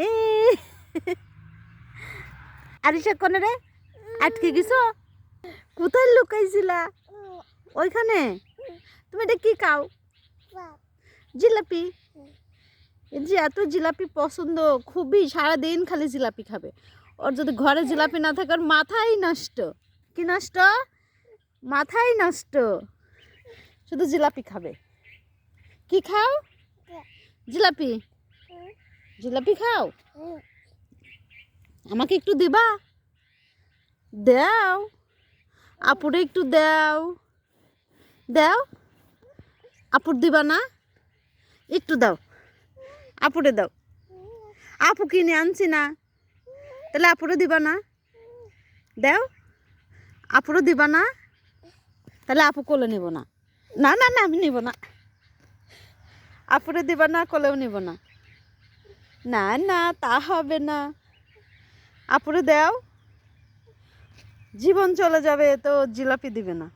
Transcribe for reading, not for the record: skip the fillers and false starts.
এ আরিশা কোনে রে আটকে গেছো? কোথায় লুকাইছিলা? ওইখানে। তুমি এটা কি খাও? জিলাপি। যে এত জিলাপি পছন্দ খুবই, সারাদিন খালি জিলাপি খাবে। ওর যদি ঘরে জিলাপি না থাকে ওর মাথাই নষ্ট। কি নষ্ট? মাথাই নষ্ট। শুধু জিলাপি খাবে। কি খাও? জিলাপি। জিলাপি খাও? আমাকে একটু দিবা? দাও। আপুরে একটু দাও। দাও। আপুর দিবা না? একটু দাও। আপুরে দাও। আপু কিনে আনছি না, তাহলে আপুরে দিবা না? দাও। আপুরে দিবা না? তাহলে আপু কোলে নিব না। না না না, আমি নিব না। আপুরে দিবা না, কোলেও নিব না। না না, তা হবে না। আপুরে দাও। জীবন চলে যাবে তো জিলাপি দিবে না।